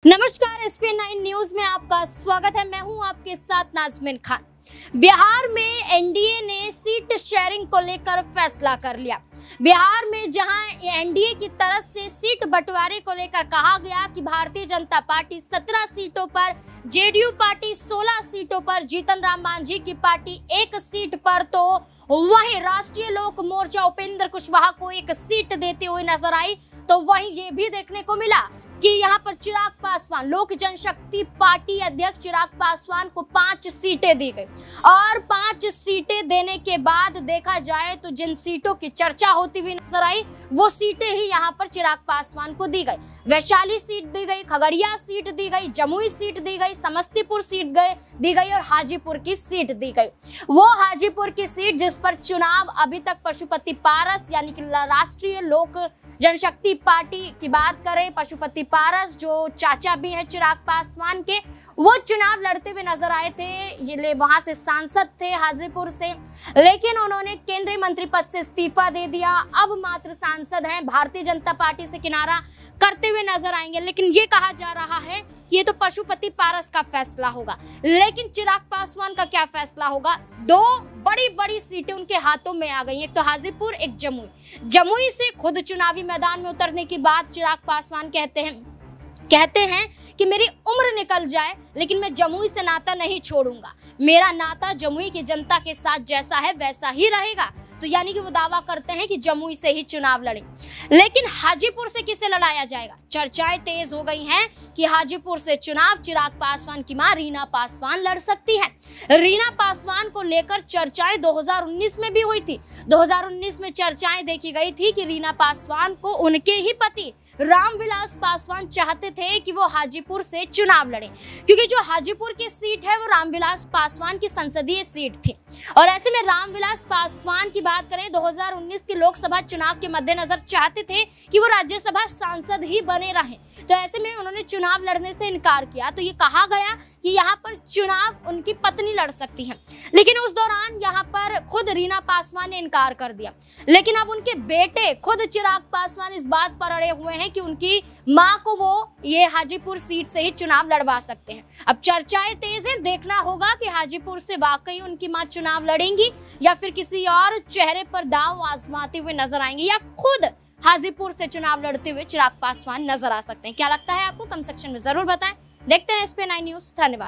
नमस्कार, SP9 news में आपका स्वागत है। मैं हूं आपके साथ नाजमीन खान। बिहार में एनडीए ने सीट शेयरिंग को लेकर फैसला कर लिया। बिहार में जहां एनडीए की तरफ से सीट बंटवारे को लेकर कहा गया कि भारतीय जनता पार्टी 17 सीटों पर, जेडीयू पार्टी 16 सीटों पर, जीतन राम मांझी की पार्टी 1 सीट पर, तो वहीं राष्ट्रीय लोक मोर्चा उपेंद्र कुशवाहा को 1 सीट देते हुए नजर आई। तो वहीं ये भी देखने को मिला कि यहाँ पर चिराग पासवान, लोक जनशक्ति पार्टी अध्यक्ष चिराग पासवान को 5 सीटें दी गई। और 5 सीटें देने के बाद देखा जाए तो जिन सीटों की चर्चा होती हुई नजर आई वो सीटें ही यहाँ पर चिराग पासवान को दी गई। वैशाली सीट दी गई, खगड़िया सीट दी गई, जमुई सीट दी गई, समस्तीपुर सीट दी गई और हाजीपुर की सीट दी गई। वो हाजीपुर की सीट जिस पर चुनाव अभी तक पशुपति पारस यानी कि राष्ट्रीय लोक जनशक्ति पार्टी की बात करें, पशुपति पारस जो चाचा भी हैं चिराग पासवान के, वो चुनाव लड़ते हुए नजर आए थे। ये वहां से सांसद थे हाजीपुर से, लेकिन उन्होंने केंद्रीय मंत्री पद से इस्तीफा दे दिया। अब मात्र सांसद हैं, भारतीय जनता पार्टी से किनारा करते हुए नजर आएंगे। लेकिन ये कहा जा रहा है ये तो पशुपति पारस का फैसला होगा, लेकिन चिराग पासवान का क्या फैसला होगा? 2 बड़ी सीटें उनके हाथों में आ गई, एक तो हाजीपुर, एक जमुई से खुद चुनावी मैदान में उतरने के बाद चिराग पासवान कहते हैं कि मेरी उम्र निकल जाए लेकिन मैं जमुई से नाता नहीं छोड़ूंगा, मेरा नाता जमुई की जनता के साथ जैसा है वैसा ही रहेगा। तो यानी कि वो दावा करते हैं कि जमुई से ही चुनाव लड़ें। लेकिन हाजीपुर से किसे लड़ाया जाएगा? चर्चाएं तेज हो गई हैं कि हाजीपुर से चुनाव चिराग पासवान की मां रीना पासवान लड़ सकती हैं। रीना पासवान को लेकर चर्चाएं 2019 में भी हुई थी। 2019 में चर्चाएं देखी गई थी कि रीना पासवान को उनके ही पति रामविलास पासवान चाहते थे कि वो हाजीपुर से चुनाव लड़ें, क्योंकि जो हाजीपुर की सीट है वो रामविलास पासवान की संसदीय सीट थी। और ऐसे में रामविलास पासवान की बात करें 2019 के लोकसभा चुनाव के मद्देनजर चाहते थे कि वो राज्यसभा सांसद ही बने रहें। तो ऐसे में उन्होंने चुनाव लड़ने से इनकार किया। तो ये कहा गया कि यहाँ पर चुनाव उनकी पत्नी लड़ सकती है, लेकिन उस दौरान यहाँ पर खुद रीना पासवान ने इनकार कर दिया। लेकिन अब उनके बेटे खुद चिराग पासवान इस बात पर अड़े हुए हैं कि उनकी मां को वो ये हाजीपुर सीट से ही चुनाव लड़वा सकते हैं। अब चर्चाएं तेज हैं, देखना होगा कि हाजीपुर से वाकई उनकी मां चुनाव लड़ेंगी या फिर किसी और चेहरे पर दांव आजमाते हुए नजर आएंगे, या खुद हाजीपुर से चुनाव लड़ते हुए चिराग पासवान नजर आ सकते हैं। क्या लगता है आपको? कमेंट सेक्शन में जरूर बताएं। देखते हैं SP9 न्यूज। धन्यवाद।